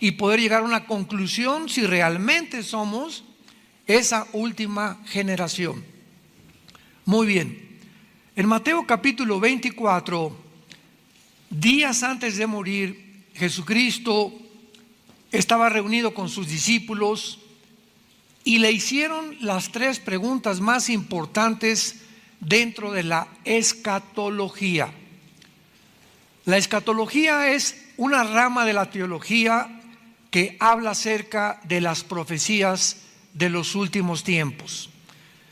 y poder llegar a una conclusión si realmente somos esa última generación. Muy bien, en Mateo capítulo 24, días antes de morir, Jesucristo estaba reunido con sus discípulos y le hicieron las tres preguntas más importantes dentro de la escatología. La escatología es una rama de la teología que habla acerca de las profecías de los últimos tiempos.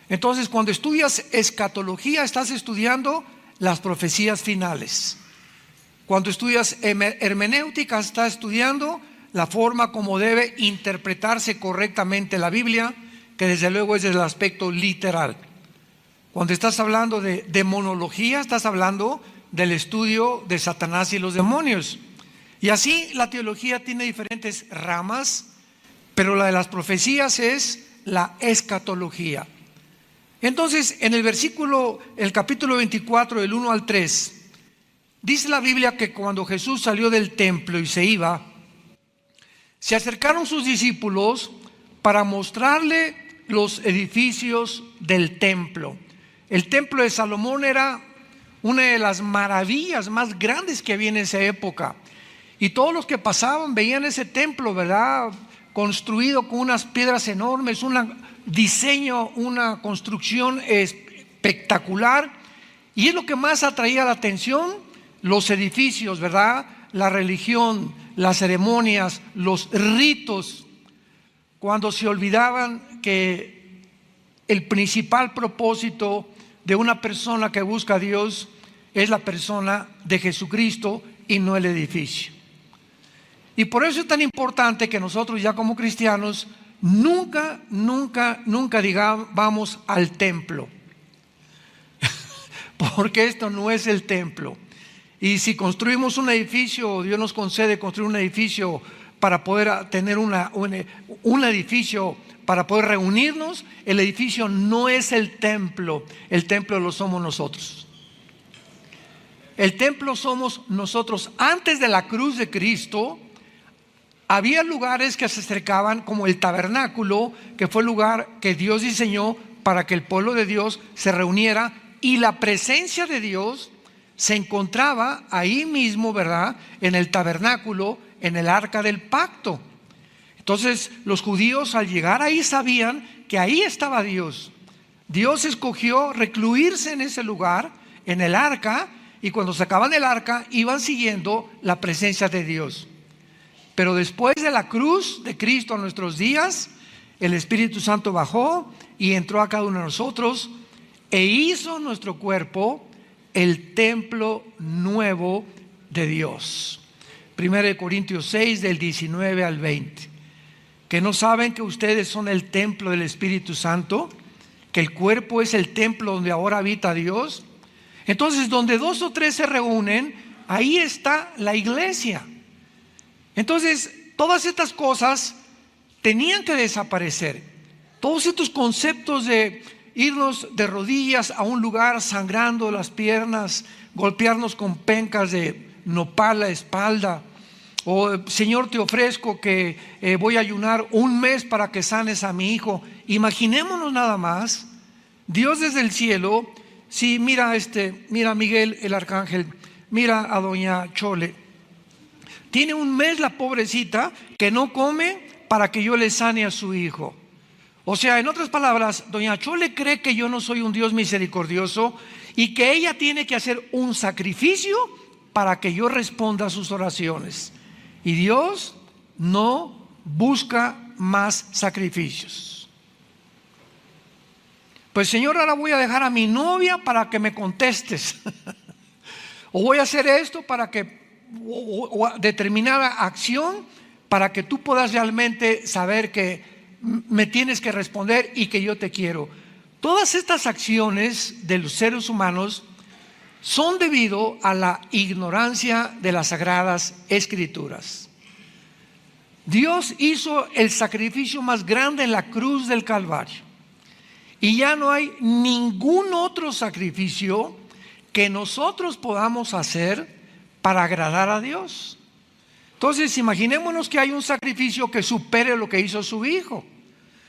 Entonces, cuando estudias escatología, estás estudiando las profecías finales. Cuando estudias hermenéutica, estás estudiando la forma como debe interpretarse correctamente la Biblia, que desde luego es desde el aspecto literal. Cuando estás hablando de demonología, estás hablando del estudio de Satanás y los demonios. Y así la teología tiene diferentes ramas, pero la de las profecías es la escatología. Entonces, en el capítulo 24, del 1 al 3, dice la Biblia que cuando Jesús salió del templo y se iba, se acercaron sus discípulos para mostrarle los edificios del templo. El templo de Salomón era una de las maravillas más grandes que había en esa época. Y todos los que pasaban veían ese templo, ¿verdad?, construido con unas piedras enormes, un diseño, una construcción espectacular. Y es lo que más atraía la atención, los edificios, ¿verdad?, la religión, las ceremonias, los ritos, cuando se olvidaban que el principal propósito de una persona que busca a Dios es la persona de Jesucristo y no el edificio. Y por eso es tan importante que nosotros ya como cristianos nunca digamos vamos al templo, porque esto no es el templo. Y si construimos un edificio, Dios nos concede construir un edificio para poder tener un edificio para poder reunirnos, el edificio no es el templo lo somos nosotros. El templo somos nosotros. Antes de la cruz de Cristo, había lugares que se acercaban como el tabernáculo, que fue el lugar que Dios diseñó para que el pueblo de Dios se reuniera, y la presencia de Dios se encontraba ahí mismo, ¿verdad?, en el tabernáculo, en el arca del pacto. Entonces los judíos al llegar ahí sabían que ahí estaba Dios. Dios escogió recluirse en ese lugar, en el arca, y cuando sacaban del arca iban siguiendo la presencia de Dios. Pero después de la cruz de Cristo a nuestros días, el Espíritu Santo bajó y entró a cada uno de nosotros e hizo nuestro cuerpo el templo nuevo de Dios. 1 Corintios 6, del 19 al 20. ¿Que no saben que ustedes son el templo del Espíritu Santo? Que el cuerpo es el templo donde ahora habita Dios. Entonces, donde 2 o 3 se reúnen, ahí está la iglesia. Entonces, todas estas cosas tenían que desaparecer. Todos estos conceptos de irnos de rodillas a un lugar sangrando las piernas, golpearnos con pencas de nopal la espalda, o Señor, te ofrezco que voy a ayunar un mes para que sanes a mi hijo. Imaginémonos nada más, Dios desde el cielo, sí, mira a Miguel el arcángel, mira a doña Chole, tiene un mes la pobrecita que no come para que yo le sane a su hijo. O sea, en otras palabras, doña Chole cree que yo no soy un Dios misericordioso y que ella tiene que hacer un sacrificio para que yo responda a sus oraciones. Y Dios no busca más sacrificios. Pues Señor, ahora voy a dejar a mi novia para que me contestes. O voy a hacer esto para que, o determinada acción para que tú puedas realmente saber que me tienes que responder y que yo te quiero. Todas estas acciones de los seres humanos son debido a la ignorancia de las Sagradas Escrituras. Dios hizo el sacrificio más grande en la cruz del Calvario, y ya no hay ningún otro sacrificio que nosotros podamos hacer para agradar a Dios. Entonces, imaginémonos que hay un sacrificio que supere lo que hizo su hijo.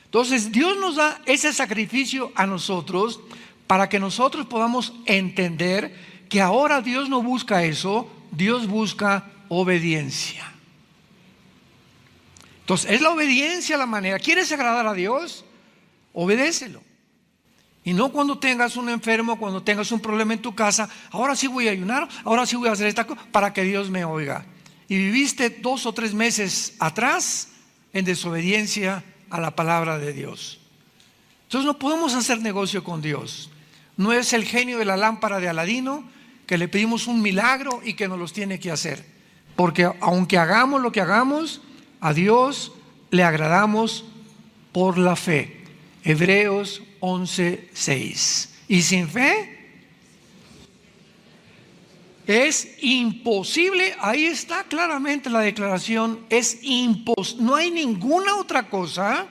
Entonces, Dios nos da ese sacrificio a nosotros para que nosotros podamos entender que ahora Dios no busca eso, Dios busca obediencia. Entonces, es la obediencia la manera. ¿Quieres agradar a Dios? Obedécelo. Y no cuando tengas un enfermo, cuando tengas un problema en tu casa, ahora sí voy a ayunar, ahora sí voy a hacer esta cosa para que Dios me oiga. Y viviste 2 o 3 meses atrás en desobediencia a la palabra de Dios. Entonces no podemos hacer negocio con Dios. No es el genio de la lámpara de Aladino que le pedimos un milagro y que nos los tiene que hacer. Porque aunque hagamos lo que hagamos, a Dios le agradamos por la fe. Hebreos 11:6. Y sin fe es imposible. Ahí está claramente la declaración. No hay ninguna otra cosa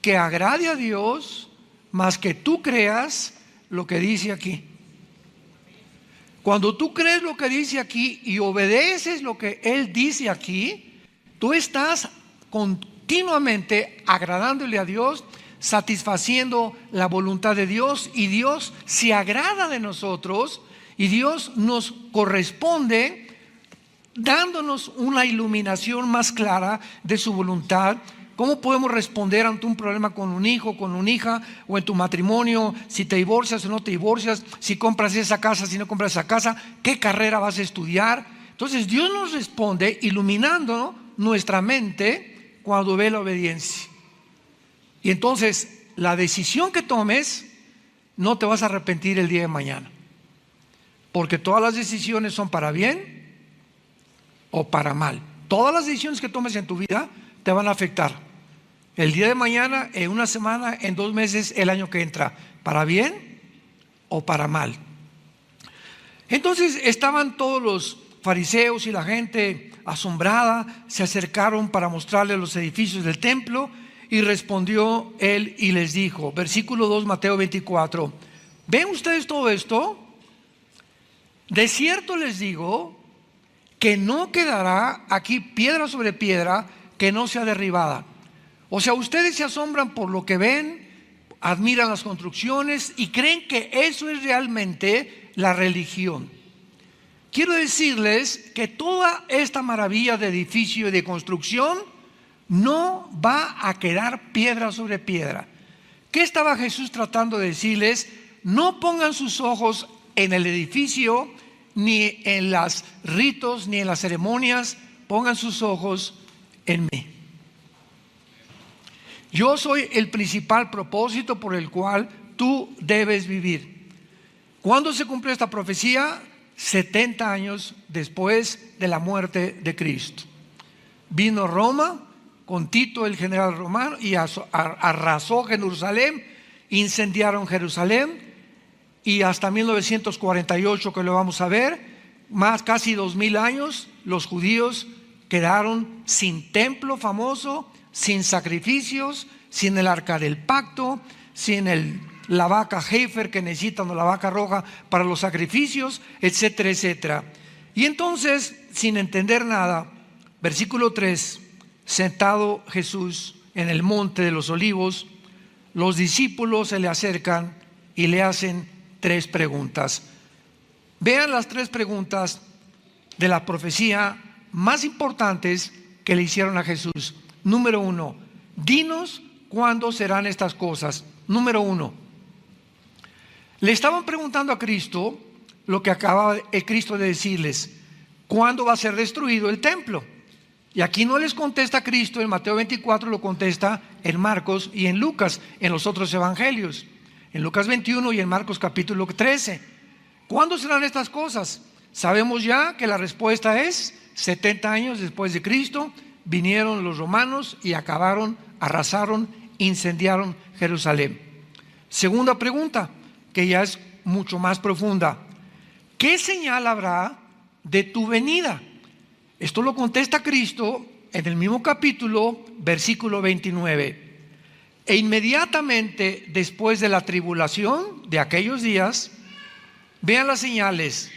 que agrade a Dios más que tú creas lo que dice aquí. Cuando tú crees lo que dice aquí y obedeces lo que Él dice aquí, tú estás continuamente agradándole a Dios, satisfaciendo la voluntad de Dios, y Dios se agrada de nosotros y Dios nos corresponde dándonos una iluminación más clara de su voluntad. ¿Cómo podemos responder ante un problema con un hijo, con una hija, o en tu matrimonio, si te divorcias o no te divorcias, si compras esa casa, si no compras esa casa, qué carrera vas a estudiar? Entonces Dios nos responde iluminando nuestra mente cuando ve la obediencia. Y entonces la decisión que tomes, no te vas a arrepentir el día de mañana, porque todas las decisiones son para bien o para mal. Todas las decisiones que tomes en tu vida te van a afectar el día de mañana, en una semana, en 2 meses, el año que entra, para bien o para mal. Entonces estaban todos los fariseos y la gente asombrada, se acercaron para mostrarle los edificios del templo, y respondió él y les dijo, versículo 2, Mateo 24, ¿ven ustedes todo esto? De cierto les digo que no quedará aquí piedra sobre piedra que no sea derribada. O sea, ustedes se asombran por lo que ven, admiran las construcciones y creen que eso es realmente la religión. Quiero decirles que toda esta maravilla de edificio y de construcción no va a quedar piedra sobre piedra. ¿Qué estaba Jesús tratando de decirles? No pongan sus ojos en el edificio, ni en los ritos, ni en las ceremonias. Pongan sus ojos en mí. Yo soy el principal propósito por el cual tú debes vivir. ¿Cuándo se cumplió esta profecía? 70 años después de la muerte de Cristo. Vino Roma con Tito, el general romano, y arrasó Jerusalén, incendiaron Jerusalén, y hasta 1948, que lo vamos a ver, casi 2000 años, los judíos quedaron sin templo famoso, sin sacrificios, sin el arca del pacto, sin la vaca heifer que necesitan, o la vaca roja para los sacrificios, etcétera, etcétera. Y entonces, sin entender nada, versículo 3, sentado Jesús en el monte de los olivos, los discípulos se le acercan y le hacen 3 preguntas. Vean las 3 preguntas de la profecía más importantes que le hicieron a Jesús. Número 1, dinos cuándo serán estas cosas. Número 1, le estaban preguntando a Cristo lo que acababa el Cristo de decirles: ¿cuándo va a ser destruido el templo? Y aquí no les contesta Cristo en Mateo 24, lo contesta en Marcos y en Lucas, en los otros evangelios, en Lucas 21 y en Marcos capítulo 13. ¿Cuándo serán estas cosas? Sabemos ya que la respuesta es 70 años después de Cristo. Vinieron los romanos y acabaron, arrasaron, incendiaron Jerusalén. Segunda pregunta, que ya es mucho más profunda: ¿qué señal habrá de tu venida? Esto lo contesta Cristo en el mismo capítulo, versículo 29. E inmediatamente después de la tribulación de aquellos días, vean las señales.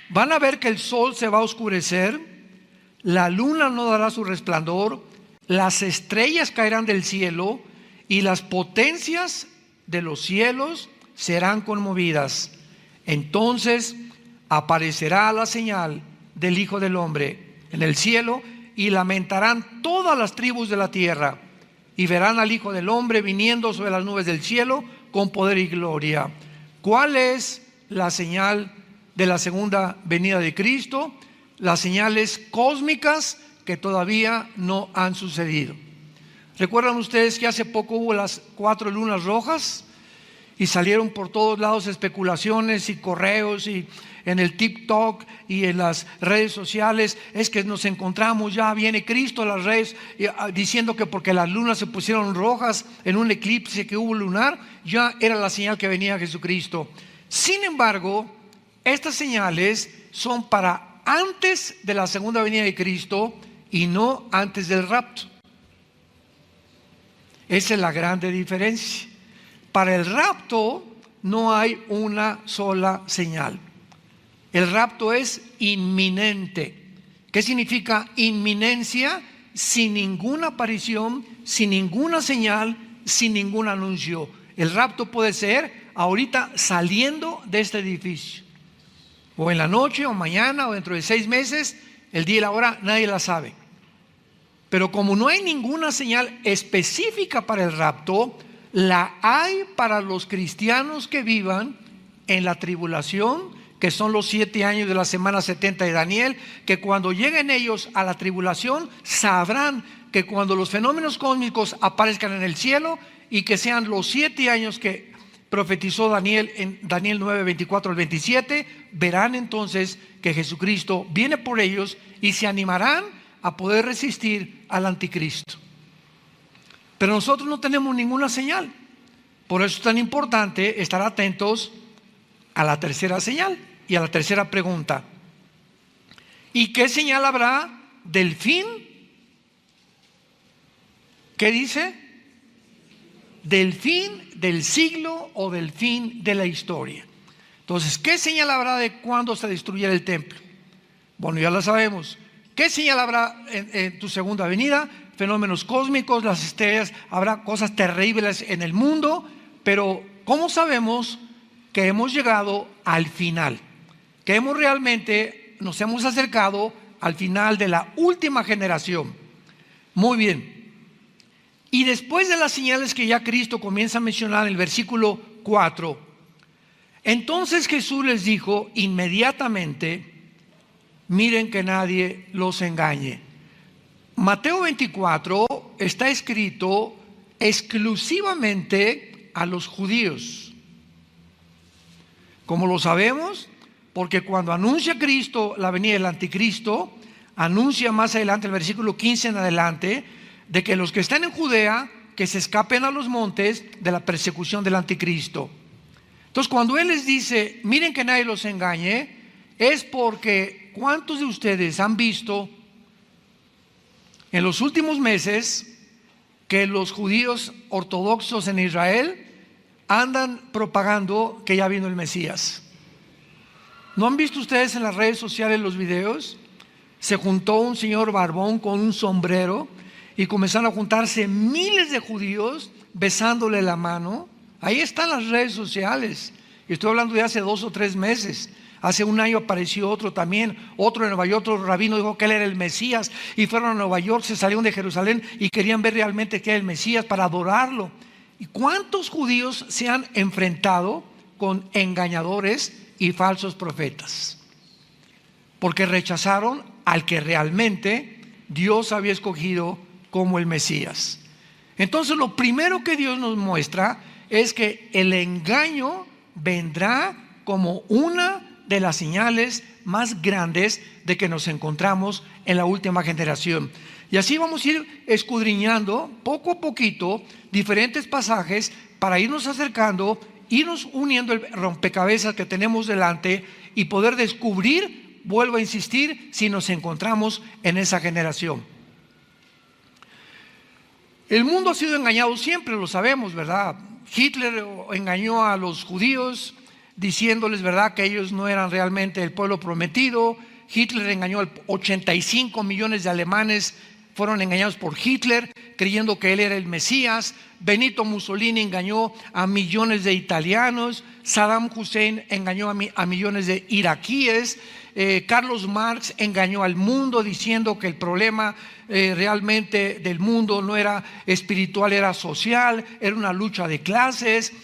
Van a ver que el sol se va a oscurecer, la luna no dará su resplandor, las estrellas caerán del cielo y las potencias de los cielos serán conmovidas. Entonces aparecerá la señal del Hijo del Hombre en el cielo y lamentarán todas las tribus de la tierra y verán al Hijo del Hombre viniendo sobre las nubes del cielo con poder y gloria. ¿Cuál es la señal de la segunda venida de Cristo? Las señales cósmicas que todavía no han sucedido. ¿Recuerdan ustedes que hace poco hubo las 4 lunas rojas? Y salieron por todos lados especulaciones y correos y en el TikTok y en las redes sociales. Es que nos encontramos, ya viene Cristo a las redes diciendo que porque las lunas se pusieron rojas en un eclipse que hubo lunar, ya era la señal que venía Jesucristo. Sin embargo, estas señales son para antes de la segunda venida de Cristo y no antes del rapto. Esa es la grande diferencia. Para el rapto no hay una sola señal. El rapto es inminente. ¿Qué significa inminencia? Sin ninguna aparición, sin ninguna señal, sin ningún anuncio. El rapto puede ser ahorita saliendo de este edificio, o en la noche, o mañana, o dentro de 6 meses. El día y la hora nadie la sabe. Pero como no hay ninguna señal específica para el rapto, la hay para los cristianos que vivan en la tribulación, que son los 7 años de la semana 70 de Daniel, que cuando lleguen ellos a la tribulación sabrán que cuando los fenómenos cósmicos aparezcan en el cielo y que sean los 7 años que profetizó Daniel en Daniel 9, 24 al 27, verán entonces que Jesucristo viene por ellos y se animarán a poder resistir al anticristo. Pero nosotros no tenemos ninguna señal. Por eso es tan importante estar atentos a la tercera señal y a la tercera pregunta. ¿Y qué señal habrá del fin? ¿Qué dice? Del fin del siglo o del fin de la historia. Entonces, ¿qué señal habrá de cuándo se destruyera el templo? Bueno, ya la sabemos. ¿Qué señal habrá en tu segunda venida? Fenómenos cósmicos, las estrellas, habrá cosas terribles en el mundo. Pero ¿cómo sabemos que hemos llegado al final? Que realmente nos hemos acercado al final de la última generación. Muy bien. Y después de las señales que ya Cristo comienza a mencionar en el versículo 4, entonces Jesús les dijo inmediatamente: miren que nadie los engañe. Mateo 24 está escrito exclusivamente a los judíos. ¿Cómo lo sabemos? Porque cuando anuncia Cristo la venida del anticristo, anuncia más adelante, el versículo 15 en adelante, de que los que están en Judea, que se escapen a los montes de la persecución del anticristo. Entonces, cuando Él les dice, miren que nadie los engañe, es porque ¿cuántos de ustedes han visto en los últimos meses que los judíos ortodoxos en Israel andan propagando que ya vino el Mesías? ¿No han visto ustedes en las redes sociales los videos? Se juntó un señor barbón con un sombrero y comenzaron a juntarse miles de judíos besándole la mano. Ahí están las redes sociales. Y estoy hablando de hace 2 o 3 meses. Hace un año apareció otro también, otro en Nueva York, otro rabino dijo que él era el Mesías, y fueron a Nueva York, se salieron de Jerusalén y querían ver realmente que era el Mesías para adorarlo. ¿Y cuántos judíos se han enfrentado con engañadores y falsos profetas? Porque rechazaron al que realmente Dios había escogido como el Mesías. Entonces, lo primero que Dios nos muestra es que el engaño vendrá como una de las señales más grandes de que nos encontramos en la última generación. Y así vamos a ir escudriñando poco a poquito diferentes pasajes para irnos acercando, irnos uniendo el rompecabezas que tenemos delante y poder descubrir, vuelvo a insistir, si nos encontramos en esa generación. El mundo ha sido engañado siempre, lo sabemos, ¿verdad? Hitler engañó a los judíos diciéndoles, ¿verdad?, que ellos no eran realmente el pueblo prometido, Hitler engañó al 85 millones de alemanes, fueron engañados por Hitler, creyendo que él era el Mesías. Benito Mussolini engañó a millones de italianos. Saddam Hussein engañó a millones de iraquíes. Carlos Marx engañó al mundo diciendo que el problema realmente del mundo no era espiritual, era social, era una lucha de clases.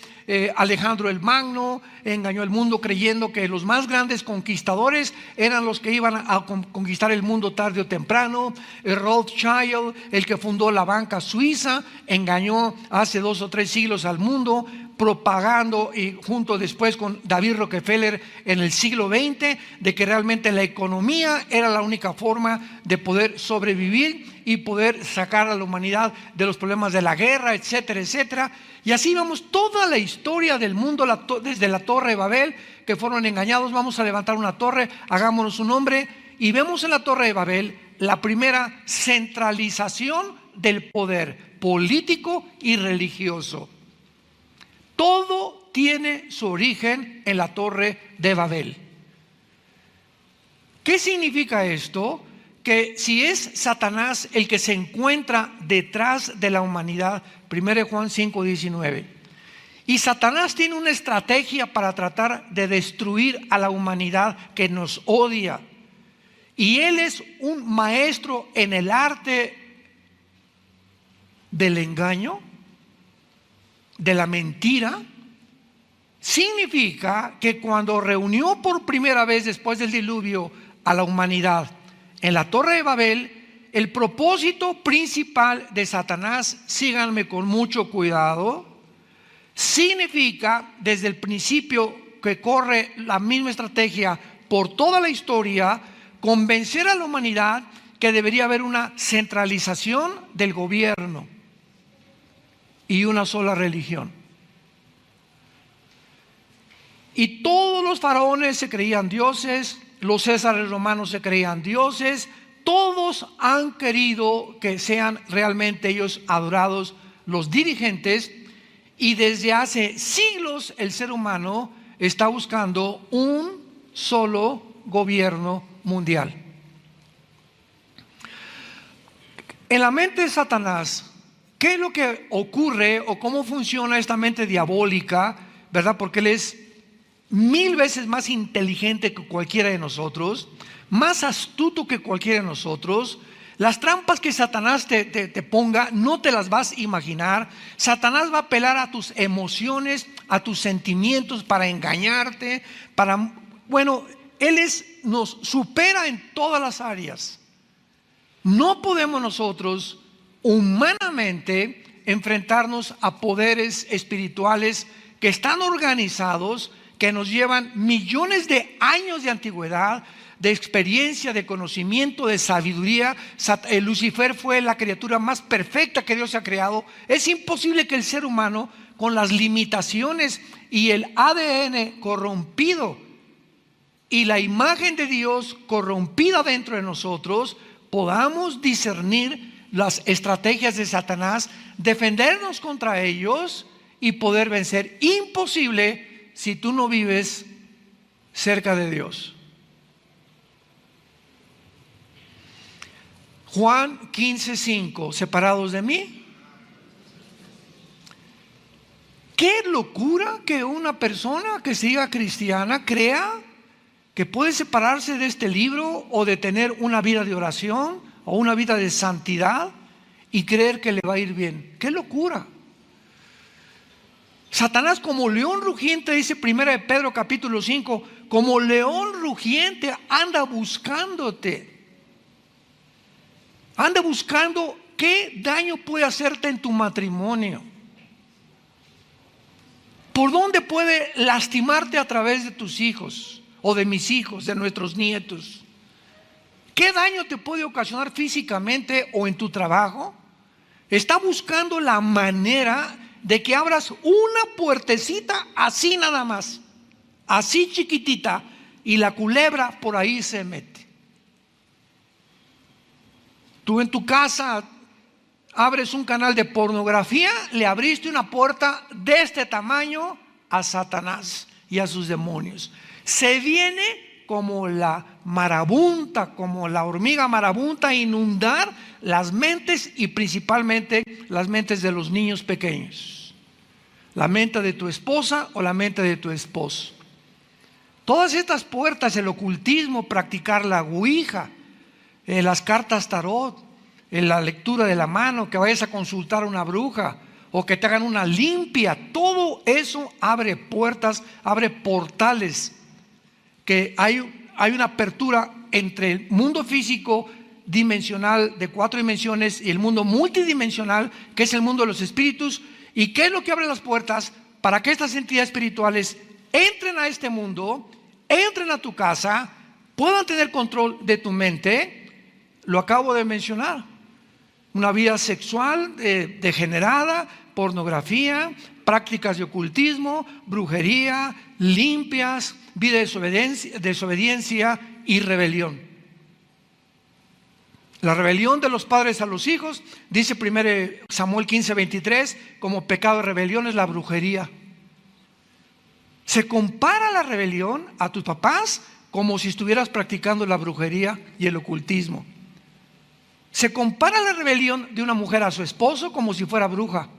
Alejandro el Magno engañó al mundo creyendo que los más grandes conquistadores eran los que iban a conquistar el mundo tarde o temprano. Rothschild, el que fundó la banca suiza, engañó hace 2 o 3 siglos al mundo, propagando, y junto después con David Rockefeller en el siglo XX, de que realmente la economía era la única forma de poder sobrevivir y poder sacar a la humanidad de los problemas de la guerra, etcétera, etcétera. Y así vamos toda la historia del mundo, desde la Torre de Babel, que fueron engañados. Vamos a levantar una torre, hagámonos un nombre, y vemos en la Torre de Babel la primera centralización del poder político y religioso. Todo tiene su origen en la Torre de Babel. ¿Qué significa esto? Que si es Satanás el que se encuentra detrás de la humanidad, 1 Juan 5:19, y Satanás tiene una estrategia para tratar de destruir a la humanidad que nos odia, y él es un maestro en el arte del engaño, de la mentira. Significa que cuando reunió por primera vez después del diluvio a la humanidad en la Torre de Babel, el propósito principal de Satanás, síganme con mucho cuidado, significa desde el principio que corre la misma estrategia por toda la historia, convencer a la humanidad que debería haber una centralización del gobierno y una sola religión. Y todos los faraones se creían dioses, los césares romanos se creían dioses, todos han querido que sean realmente ellos adorados, los dirigentes, y desde hace siglos el ser humano está buscando un solo gobierno mundial. En la mente de Satanás, ¿qué es lo que ocurre o cómo funciona esta mente diabólica? ¿Verdad? Porque él es 1000 veces más inteligente que cualquiera de nosotros, más astuto que cualquiera de nosotros. Las trampas que Satanás te ponga, no te las vas a imaginar. Satanás va a apelar a tus emociones, a tus sentimientos para engañarte, él nos supera en todas las áreas. No podemos nosotros humanamente enfrentarnos a poderes espirituales que están organizados, que nos llevan millones de años de antigüedad, de experiencia, de conocimiento, de sabiduría. Lucifer fue la criatura más perfecta que Dios ha creado. Es imposible que el ser humano, con las limitaciones y el ADN corrompido y la imagen de Dios corrompida dentro de nosotros, podamos discernir las estrategias de Satanás, defendernos contra ellos y poder vencer. Imposible si tú no vives cerca de Dios. Juan 15:5, separados de mí. Qué locura que una persona que se diga cristiana crea que puede separarse de este libro o de tener una vida de oración o una vida de santidad y creer que le va a ir bien. Qué locura. Satanás, como león rugiente, dice 1 Pedro capítulo 5, como león rugiente anda buscándote. Anda buscando qué daño puede hacerte en tu matrimonio. ¿Por dónde puede lastimarte a través de tus hijos o de mis hijos, de nuestros nietos? ¿Qué daño te puede ocasionar físicamente o en tu trabajo? Está buscando la manera de que abras una puertecita así nada más, así chiquitita, y la culebra por ahí se mete. Tú en tu casa abres un canal de pornografía, le abriste una puerta de este tamaño a Satanás y a sus demonios. Se viene como la marabunta, como la hormiga marabunta, inundar las mentes y principalmente las mentes de los niños pequeños. La mente de tu esposa o la mente de tu esposo. Todas estas puertas, el ocultismo, practicar la ouija, las cartas tarot, la lectura de la mano, que vayas a consultar a una bruja o que te hagan una limpia, todo eso abre puertas, abre portales, que hay una apertura entre el mundo físico dimensional de 4 dimensiones y el mundo multidimensional, que es el mundo de los espíritus. ¿Y qué es lo que abre las puertas? Para que estas entidades espirituales entren a este mundo, entren a tu casa, puedan tener control de tu mente. Lo acabo de mencionar: una vida sexual degenerada, pornografía, prácticas de ocultismo, brujería, limpias, vida de desobediencia y rebelión. La rebelión de los padres a los hijos, dice 1 Samuel 15:23, como pecado de rebelión es la brujería. Se compara la rebelión a tus papás como si estuvieras practicando la brujería y el ocultismo. Se compara la rebelión de una mujer a su esposo como si fuera bruja,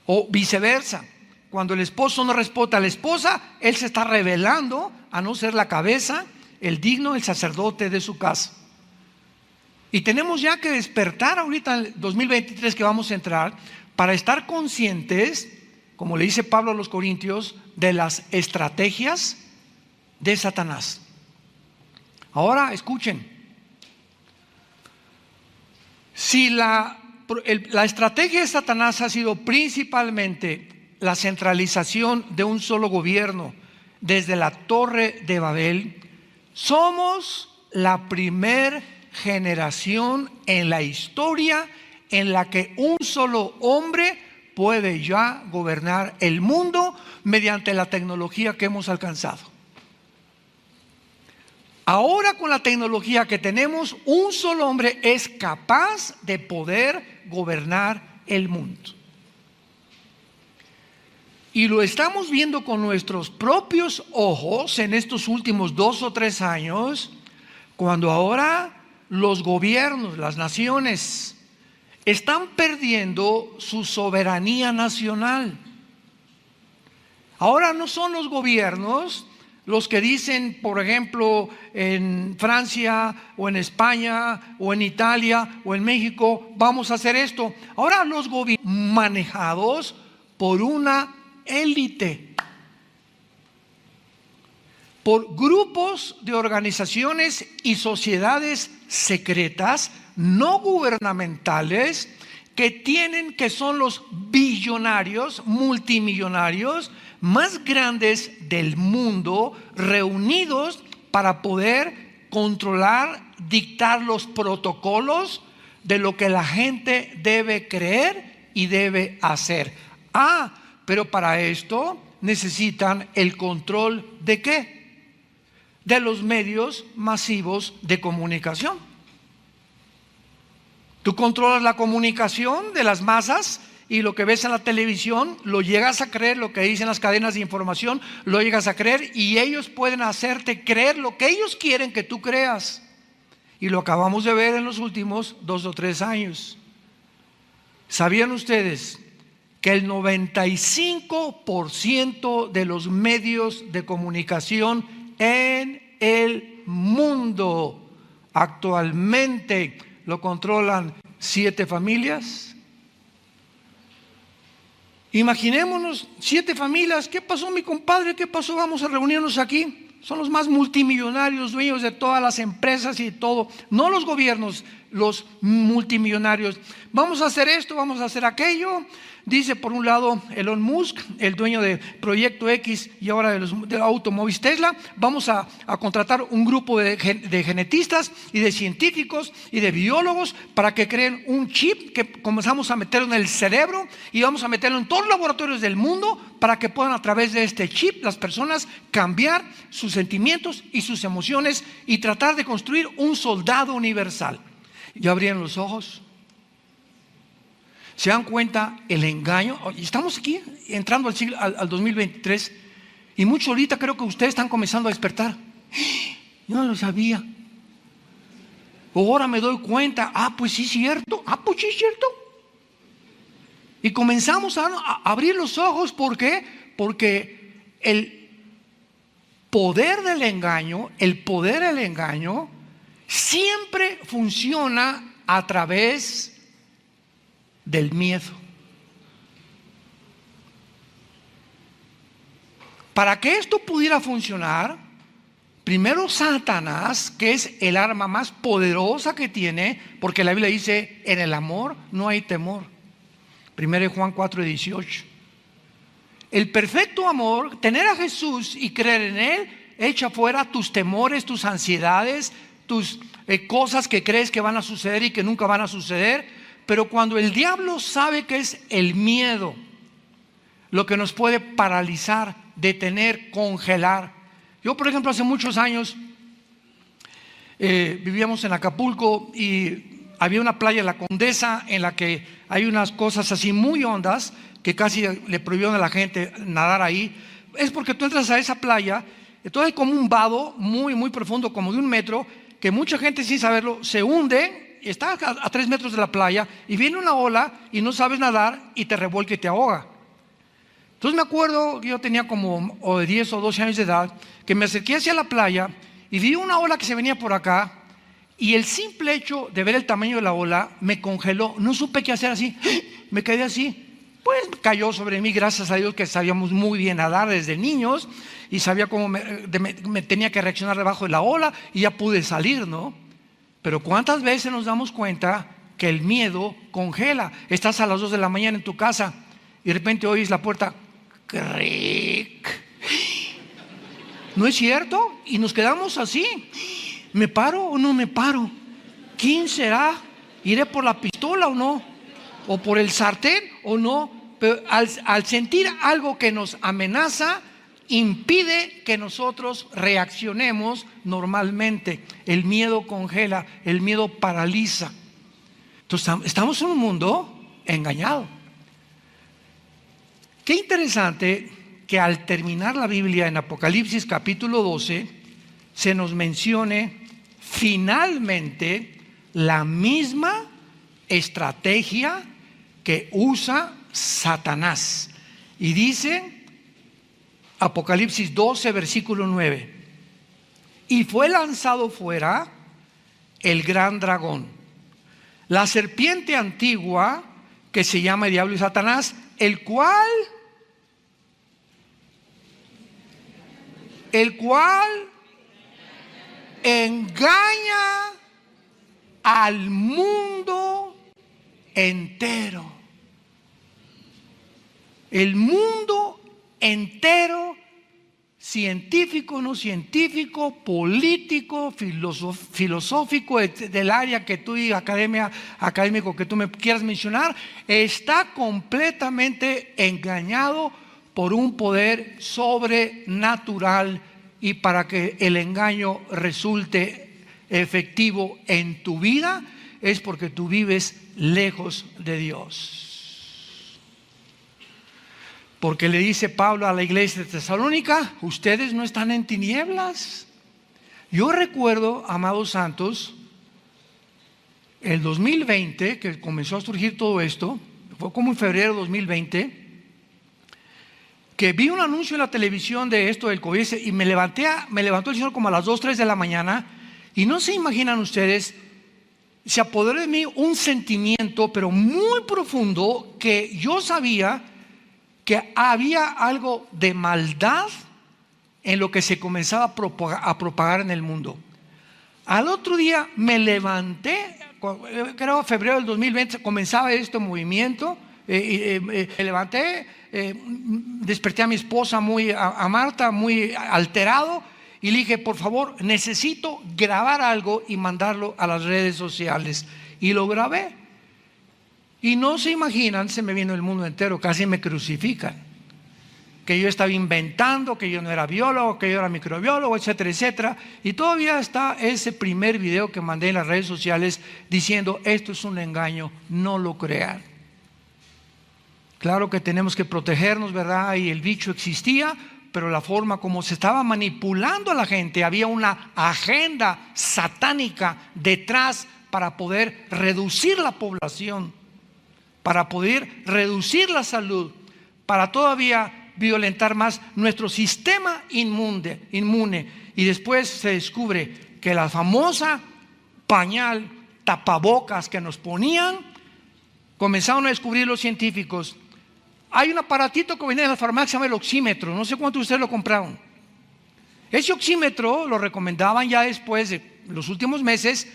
o viceversa. Cuando el esposo no respeta a la esposa, él se está rebelando a no ser la cabeza, el digno, el sacerdote de su casa. Y tenemos ya que despertar ahorita en el 2023 que vamos a entrar, para estar conscientes, como le dice Pablo a los Corintios, de las estrategias de Satanás. Ahora escuchen: si la estrategia de Satanás ha sido principalmente la centralización de un solo gobierno desde la Torre de Babel, somos la primer generación en la historia en la que un solo hombre puede ya gobernar el mundo mediante la tecnología que hemos alcanzado. Ahora, con la tecnología que tenemos, un solo hombre es capaz de poder gobernar el mundo. Y lo estamos viendo con nuestros propios ojos en estos últimos 2 o 3 años, cuando ahora los gobiernos, las naciones, están perdiendo su soberanía nacional. Ahora no son los gobiernos los que dicen, por ejemplo, en Francia o en España o en Italia o en México, vamos a hacer esto. Ahora los gobiernos manejados por una élite, por grupos de organizaciones y sociedades secretas no gubernamentales que son los billonarios, multimillonarios más grandes del mundo, reunidos para poder controlar, dictar los protocolos de lo que la gente debe creer y debe hacer. Pero para esto necesitan el control ¿de qué? De los medios masivos de comunicación. Tú controlas la comunicación de las masas y lo que ves en la televisión lo llegas a creer, lo que dicen las cadenas de información lo llegas a creer, y ellos pueden hacerte creer lo que ellos quieren que tú creas. Y lo acabamos de ver en los últimos 2 o 3 años. ¿Sabían ustedes que el 95% de los medios de comunicación en el mundo actualmente lo controlan 7 familias? Imaginémonos 7 familias. ¿Qué pasó, mi compadre? ¿Qué pasó? Vamos a reunirnos aquí. Son los más multimillonarios, dueños de todas las empresas y todo. No los gobiernos, los multimillonarios. Vamos a hacer esto, vamos a hacer aquello. Dice por un lado Elon Musk, el dueño de Proyecto X y ahora de automóviles Tesla: vamos a contratar un grupo de genetistas y de científicos y de biólogos para que creen un chip que comenzamos a meterlo en el cerebro y vamos a meterlo en todos los laboratorios del mundo para que puedan, a través de este chip, las personas cambiar sus sentimientos y sus emociones y tratar de construir un soldado universal. ¿Ya abrieron los ojos? ¿Se dan cuenta el engaño? Estamos aquí entrando al 2023 y mucho ahorita creo que ustedes están comenzando a despertar. Yo no lo sabía. Ahora me doy cuenta, pues sí es cierto, pues sí es cierto. Y comenzamos a abrir los ojos, ¿por qué? Porque el poder del engaño siempre funciona a través del miedo. Para que esto pudiera funcionar, primero Satanás, que es el arma más poderosa que tiene, porque la Biblia dice, en el amor no hay temor. 1 Juan 4:18. El perfecto amor, tener a Jesús y creer en Él, echa fuera tus temores, tus ansiedades, tus cosas que crees que van a suceder y que nunca van a suceder. Pero cuando el diablo sabe que es el miedo lo que nos puede paralizar, detener, congelar. Yo, por ejemplo, hace muchos años vivíamos en Acapulco y había una playa, La Condesa, en la que hay unas cosas así muy hondas que casi le prohibieron a la gente nadar ahí. Es porque tú entras a esa playa, entonces hay como un vado muy, muy profundo, como de 1 metro, que mucha gente sin saberlo se hunde, está a 3 metros de la playa y viene una ola y no sabes nadar y te revuelca y te ahoga. Entonces me acuerdo que yo tenía como de 10 o 12 años de edad, que me acerqué hacia la playa y vi una ola que se venía por acá, y el simple hecho de ver el tamaño de la ola me congeló. No supe qué hacer, así, me quedé así. Pues cayó sobre mí, gracias a Dios que sabíamos muy bien nadar desde niños y sabía cómo me tenía que reaccionar debajo de la ola y ya pude salir, ¿no? Pero ¿cuántas veces nos damos cuenta que el miedo congela? Estás a las 2 de la mañana en tu casa y de repente oyes la puerta, ¡cric! ¿No es cierto? Y nos quedamos así. ¿Me paro o no me paro? ¿Quién será? ¿Iré por la pistola o no? ¿O por el sartén o no? Pero al sentir algo que nos amenaza, impide que nosotros reaccionemos normalmente. El miedo congela, el miedo paraliza. Entonces estamos en un mundo engañado. Qué interesante que al terminar la Biblia en Apocalipsis capítulo 12 se nos mencione finalmente la misma estrategia que usa Satanás. Y dice Apocalipsis 12 versículo 9: y fue lanzado fuera el gran dragón, la serpiente antigua que se llama Diablo y Satanás, el cual engaña al mundo entero. El mundo entero, científico, no científico, político, filosófico, del área que tú y académico que tú me quieras mencionar, está completamente engañado por un poder sobrenatural. Y para que el engaño resulte efectivo en tu vida, es porque tú vives lejos de Dios. Porque le dice Pablo a la iglesia de Tesalónica: ustedes no están en tinieblas. Yo recuerdo, amados santos, el 2020, que comenzó a surgir todo esto, fue como en febrero de 2020, que vi un anuncio en la televisión de esto del COVID y me levantó el Señor como a las 2, 3 de la mañana, y no se imaginan ustedes, se apoderó de mí un sentimiento pero muy profundo, que yo sabía que había algo de maldad en lo que se comenzaba a propagar en el mundo. Al otro día me levanté, creo febrero del 2020 comenzaba este movimiento, me levanté, desperté a mi esposa, a Marta, muy alterado, y le dije: por favor, necesito grabar algo y mandarlo a las redes sociales. Y lo grabé. Y no se imaginan, se me vino el mundo entero, casi me crucifican. Que yo estaba inventando, que yo no era biólogo, que yo era microbiólogo, etcétera, etcétera. Y todavía está ese primer video que mandé en las redes sociales diciendo: esto es un engaño, no lo crean. Claro que tenemos que protegernos, ¿verdad? Y el bicho existía, pero la forma como se estaba manipulando a la gente, había una agenda satánica detrás para poder reducir la población, para poder reducir la salud, para todavía violentar más nuestro sistema inmune. Y después se descubre que la famosa pañal, tapabocas que nos ponían, comenzaron a descubrir los científicos. Hay un aparatito que viene de la farmacia, se llama el oxímetro. No sé cuántos de ustedes lo compraron. Ese oxímetro lo recomendaban ya después de los últimos meses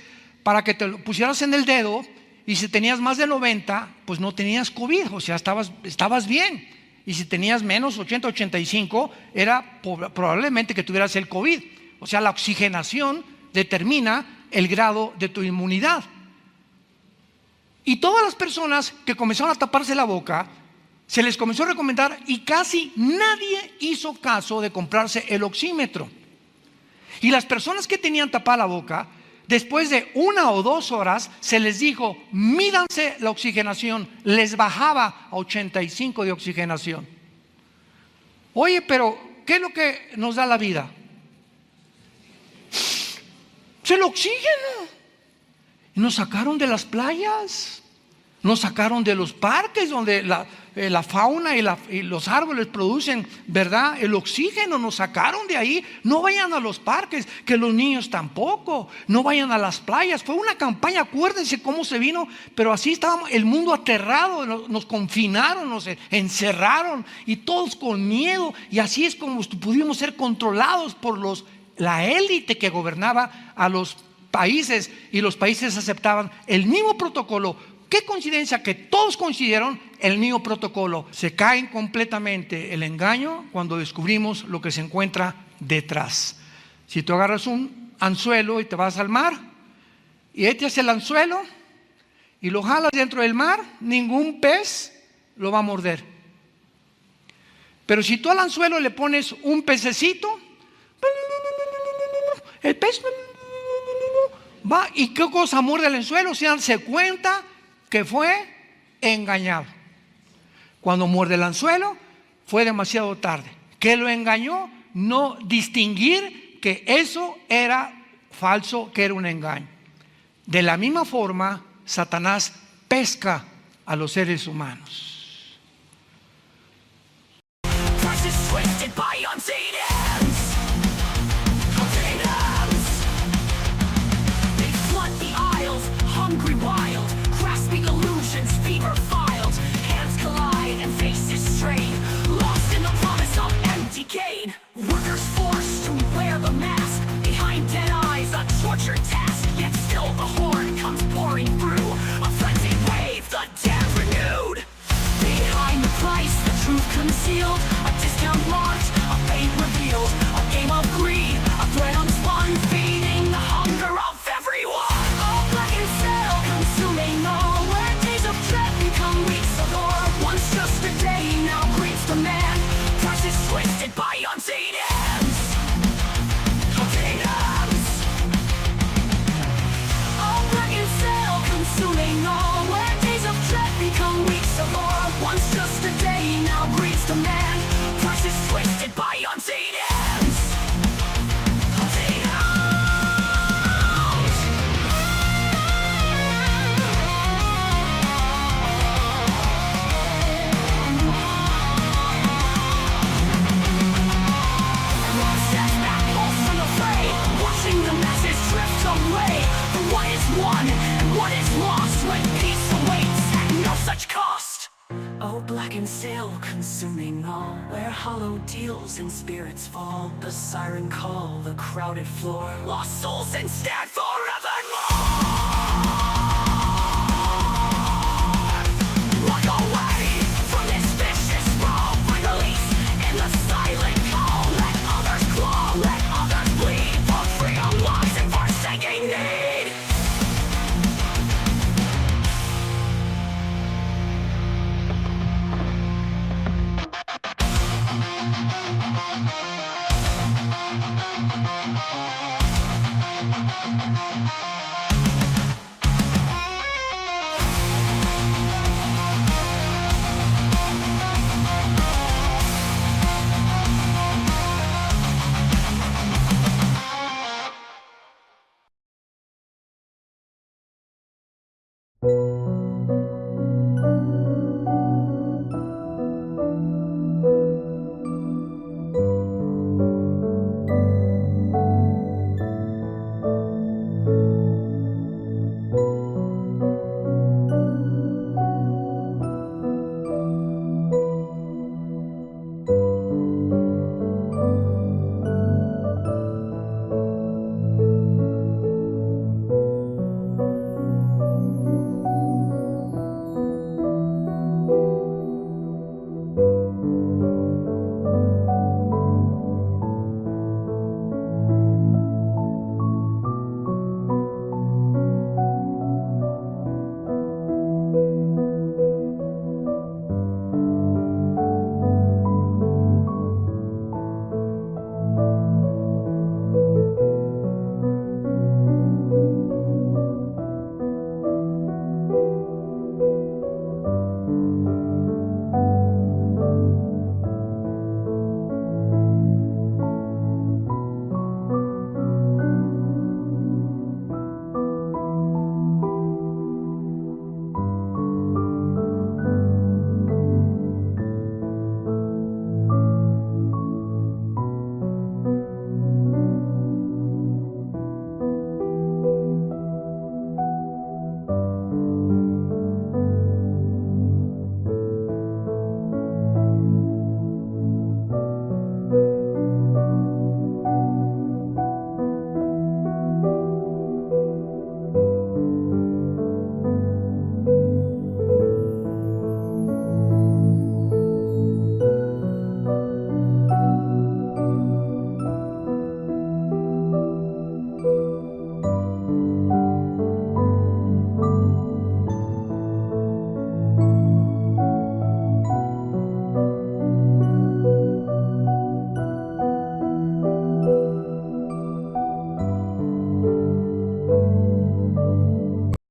para que te lo pusieras en el dedo, y si tenías más de 90, pues no tenías COVID, o sea, estabas bien. Y si tenías menos 80, 85, era probablemente que tuvieras el COVID. O sea, la oxigenación determina el grado de tu inmunidad. Y todas las personas que comenzaron a taparse la boca, se les comenzó a recomendar, y casi nadie hizo caso de comprarse el oxímetro. Y las personas que tenían tapada la boca, después de 1 o 2 horas, se les dijo, mídanse la oxigenación. Les bajaba a 85 de oxigenación. Oye, pero ¿qué es lo que nos da la vida? Es el oxígeno. Y nos sacaron de las playas, nos sacaron de los parques donde la fauna y los árboles producen, ¿verdad?, el oxígeno. Nos sacaron de ahí. No vayan a los parques, que los niños tampoco. No vayan a las playas. Fue una campaña, acuérdense cómo se vino, pero así estábamos, el mundo aterrado. Nos confinaron, nos encerraron, y todos con miedo. Y así es como pudimos ser controlados por la élite que gobernaba a los países, y los países aceptaban el mismo protocolo. Qué coincidencia que todos coincidieron el mismo protocolo. Se cae completamente el engaño cuando descubrimos lo que se encuentra detrás. Si tú agarras un anzuelo y te vas al mar y echas el anzuelo y lo jalas dentro del mar, ningún pez lo va a morder. Pero si tú al anzuelo le pones un pececito, el pez va, ¿y qué cosa muerde el anzuelo? Se cuenta que fue engañado. Cuando muerde el anzuelo, fue demasiado tarde. ¿Qué lo engañó? No distinguir que eso era falso, que era un engaño. De la misma forma, Satanás pesca a los seres humanos. Workers forced to wear the mask behind dead eyes, a torture task. Yet still the horde comes pouring through, a frenzied wave, the dead renewed. Behind the price, the truth concealed, a discount marked, a fate revealed, a game of greed, a threat unspun, feeding the hunger of everyone. All black and stale, consuming all, where days of dread become weeks of war. Once just a day, now greets the man. Prices twisted by unseen hands. Containers. All black and stale, consuming all, where days of dread become weeks of war. Once just a day, now greets the man. Prices twisted by unseen hands. One and what is lost when peace awaits at no such cost. Oh, black and stale, consuming all, where hollow deals and spirits fall. The siren call, the crowded floor, lost souls instead forever.